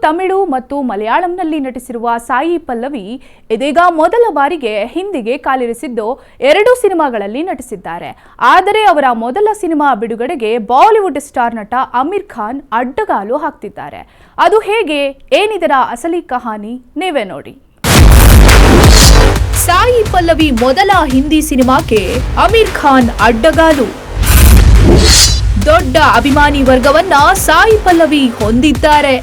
ತಮಿಳು ಮತ್ತು ಮಲಯಾಳಂನಲ್ಲಿ ನಟಿಸಿರುವ ಸಾಯಿ ಪಲ್ಲವಿ ಇದೀಗ ಮೊದಲ ಬಾರಿಗೆ ಹಿಂದಿಗೆ ಕಾಲಿರಿಸಿದ್ದು 2 ಸಿನಿಮಾಗಳಲ್ಲಿ ನಟಿಸಿದ್ದಾರೆ. ಆದರೆ ಅವರ ಮೊದಲ ಸಿನಿಮಾ ಬಿಡುಗಡೆಗೆ ಬಾಲಿವುಡ್ ಸ್ಟಾರ್ ನಟ ಆಮಿರ್ ಖಾನ್ ಅಡ್ಡಗಾಲು ಹಾಕ್ತಿದ್ದಾರೆ. ಅದು ಹೇಗೆ, ಏನಿದರ ಅಸಲಿ ಕಹಾನಿ ನೀವೇ ನೋಡಿ. ಸಾಯಿ ಪಲ್ಲವಿ ಮೊದಲ ಹಿಂದಿ ಸಿನಿಮಾಕ್ಕೆ ಆಮಿರ್ ಖಾನ್ ಅಡ್ಡಗಾಲು. ದೊಡ್ಡ ಅಭಿಮಾನಿ ವರ್ಗವನ್ನ ಸಾಯಿ ಪಲ್ಲವಿ ಹೊಂದಿದ್ದಾರೆ.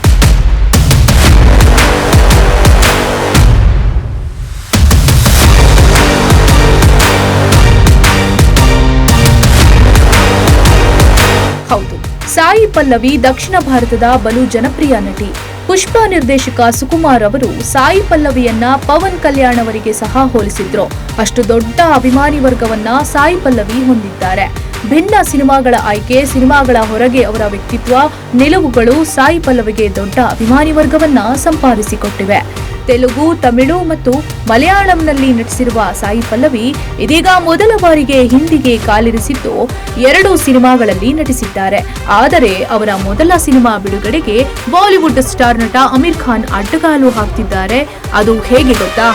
ಹೌದು, ಸಾಯಿ ಪಲ್ಲವಿ ದಕ್ಷಿಣ ಭಾರತದ ಬಲು ಜನಪ್ರಿಯ ನಟಿ. ಪುಷ್ಪ ನಿರ್ದೇಶಕ ಸುಕುಮಾರ್ ಅವರು ಸಾಯಿ ಪಲ್ಲವಿಯನ್ನ ಪವನ್ ಕಲ್ಯಾಣ್ ಅವರಿಗೆ ಸಹ ಹೋಲಿಸಿದ್ರು. ಅಷ್ಟು ದೊಡ್ಡ ಅಭಿಮಾನಿ ವರ್ಗವನ್ನ ಸಾಯಿ ಪಲ್ಲವಿ ಹೊಂದಿದ್ದಾರೆ. ಭಿನ್ನ ಸಿನಿಮಾಗಳ ಆಯ್ಕೆ, ಸಿನಿಮಾಗಳ ಹೊರಗೆ ಅವರ ವ್ಯಕ್ತಿತ್ವ, ನಿಲುವುಗಳು ಸಾಯಿ ಪಲ್ಲವಿಗೆ ದೊಡ್ಡ ಅಭಿಮಾನಿ ವರ್ಗವನ್ನ ಸಂಪಾದಿಸಿಕೊಟ್ಟಿವೆ. ತೆಲುಗು, ತಮಿಳು ಮತ್ತು ಮಲಯಾಳಂನಲ್ಲಿ ನಟಿಸಿರುವ ಸಾಯಿ ಪಲ್ಲವಿ ಇದೀಗ ಮೊದಲ ಬಾರಿಗೆ ಹಿಂದಿಗೆ ಕಾಲಿರಿಸಿದ್ದು 2 ಸಿನಿಮಾಗಳಲ್ಲಿ ನಟಿಸಿದ್ದಾರೆ. ಆದರೆ ಅವರ ಮೊದಲ ಸಿನಿಮಾ ಬಿಡುಗಡೆಗೆ ಬಾಲಿವುಡ್ ಸ್ಟಾರ್ ನಟ ಆಮಿರ್ ಖಾನ್ ಅಡ್ಡಗಾಲು ಹಾಕ್ತಿದ್ದಾರೆ. ಅದು ಹೇಗೆ ಗೊತ್ತಾ?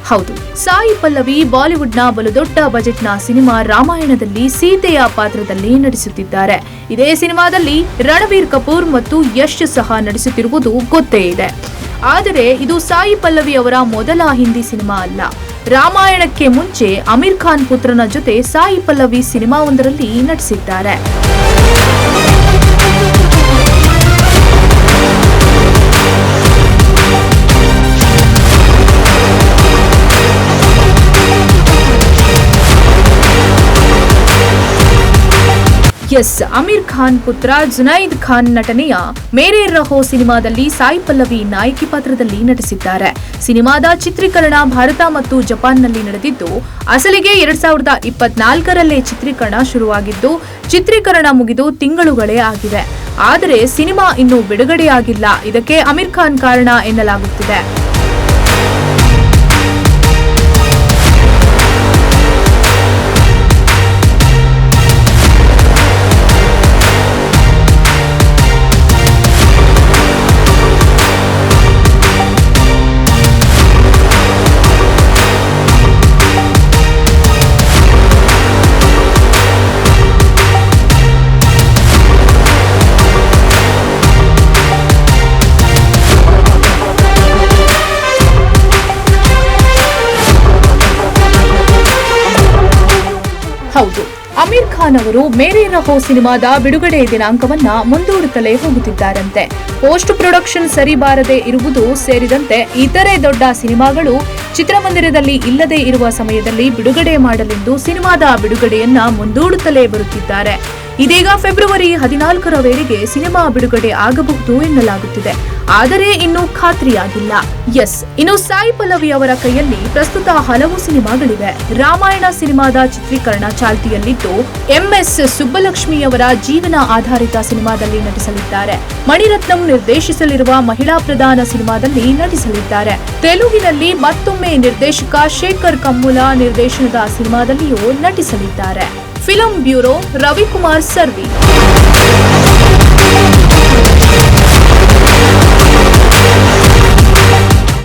ಹೌದು, ಸಾಯಿ ಪಲ್ಲವಿ ಬಾಲಿವುಡ್ನ ಬಲು ದೊಡ್ಡ ಬಜೆಟ್ನ ಸಿನಿಮಾ ರಾಮಾಯಣದಲ್ಲಿ ಸೀತೆಯ ಪಾತ್ರದಲ್ಲಿ ನಟಿಸುತ್ತಿದ್ದಾರೆ. ಇದೇ ಸಿನಿಮಾದಲ್ಲಿ ರಣಬೀರ್ ಕಪೂರ್ ಮತ್ತು ಯಶ್ ಸಹ ನಟಿಸುತ್ತಿರುವುದು ಗೊತ್ತೇ ಇದೆ. ಆದರೆ ಇದು ಸಾಯಿ ಪಲ್ಲವಿ ಅವರ ಮೊದಲ ಹಿಂದಿ ಸಿನಿಮಾ ಅಲ್ಲ. ರಾಮಾಯಣಕ್ಕೆ ಮುಂಚೆ ಆಮಿರ್ ಖಾನ್ ಪುತ್ರನ ಜೊತೆ ಸಾಯಿ ಪಲ್ಲವಿ ಸಿನಿಮಾವೊಂದರಲ್ಲಿ ನಟಿಸಿದ್ದಾರೆ. ಎಸ್, ಆಮಿರ್ ಖಾನ್ ಪುತ್ರ ಜುನೈದ್ ಖಾನ್ ನಟನೆಯ ಮೇರೆ ರಹೋ ಸಿನಿಮಾದಲ್ಲಿ ಸಾಯಿ ಪಲ್ಲವಿ ನಾಯಕಿ ಪಾತ್ರದಲ್ಲಿ ನಟಿಸಿದ್ದಾರೆ. ಸಿನಿಮಾದ ಚಿತ್ರೀಕರಣ ಭಾರತ ಮತ್ತು ಜಪಾನ್ನಲ್ಲಿ ನಡೆದಿದ್ದು, ಅಸಲಿಗೆ 2024ರಲ್ಲೇ ಚಿತ್ರೀಕರಣ ಶುರುವಾಗಿದ್ದು, ಚಿತ್ರೀಕರಣ ಮುಗಿದು ತಿಂಗಳುಗಳೇ ಆಗಿವೆ. ಆದರೆ ಸಿನಿಮಾ ಇನ್ನೂ ಬಿಡುಗಡೆಯಾಗಿಲ್ಲ. ಇದಕ್ಕೆ ಆಮಿರ್ ಖಾನ್ ಕಾರಣ ಎನ್ನಲಾಗುತ್ತಿದೆ. ಹೌದು, ಆಮಿರ್ ಖಾನ್ ಅವರು ಮೇರೆ ರಹೋ ಸಿನಿಮಾದ ಬಿಡುಗಡೆ ದಿನಾಂಕವನ್ನ ಮುಂದೂಡುತ್ತಲೇ ಹೋಗುತ್ತಿದ್ದಾರಂತೆ. ಪೋಸ್ಟ್ ಪ್ರೊಡಕ್ಷನ್ ಸರಿ ಬಾರದೆ ಇರುವುದು ಸೇರಿದಂತೆ ಇತರೆ ದೊಡ್ಡ ಸಿನಿಮಾಗಳು ಚಿತ್ರಮಂದಿರದಲ್ಲಿ ಇಲ್ಲದೆ ಇರುವ ಸಮಯದಲ್ಲಿ ಬಿಡುಗಡೆ ಮಾಡಲೆಂದು ಸಿನಿಮಾದ ಬಿಡುಗಡೆಯನ್ನ ಮುಂದೂಡುತ್ತಲೇ ಬರುತ್ತಿದ್ದಾರೆ. ಇದೀಗ ಫೆಬ್ರವರಿ 14ರ ವೇಳೆಗೆ ಸಿನಿಮಾ ಬಿಡುಗಡೆ ಆಗಬಹುದು ಎನ್ನಲಾಗುತ್ತಿದೆ. ಆದರೆ ಇನ್ನೂ ಖಾತ್ರಿಯಾಗಿಲ್ಲ. ಎಸ್, ಇನ್ನು ಸಾಯಿ ಪಲ್ಲವಿ ಅವರ ಕೈಯಲ್ಲಿ ಪ್ರಸ್ತುತ ಹಲವು ಸಿನಿಮಾಗಳಿವೆ. ರಾಮಾಯಣ ಸಿನಿಮಾದ ಚಿತ್ರೀಕರಣ ಚಾಲ್ತಿಯಲ್ಲಿದ್ದು, MS ಸುಬ್ಬಲಕ್ಷ್ಮಿ ಅವರ ಜೀವನ ಆಧಾರಿತ ಸಿನಿಮಾದಲ್ಲಿ ನಟಿಸಲಿದ್ದಾರೆ. ಮಣಿರತ್ನಂ ನಿರ್ದೇಶಿಸಲಿರುವ ಮಹಿಳಾ ಪ್ರಧಾನ ಸಿನಿಮಾದಲ್ಲಿ ನಟಿಸಲಿದ್ದಾರೆ. ತೆಲುಗಿನಲ್ಲಿ ಮತ್ತೊಮ್ಮೆ ನಿರ್ದೇಶಕ ಶೇಖರ್ ಕಮ್ಮುಲ ನಿರ್ದೇಶನದ ಸಿನಿಮಾದಲ್ಲಿಯೂ ನಟಿಸಲಿದ್ದಾರೆ. Film bureau Ravikumar ಸರ್ವಿ.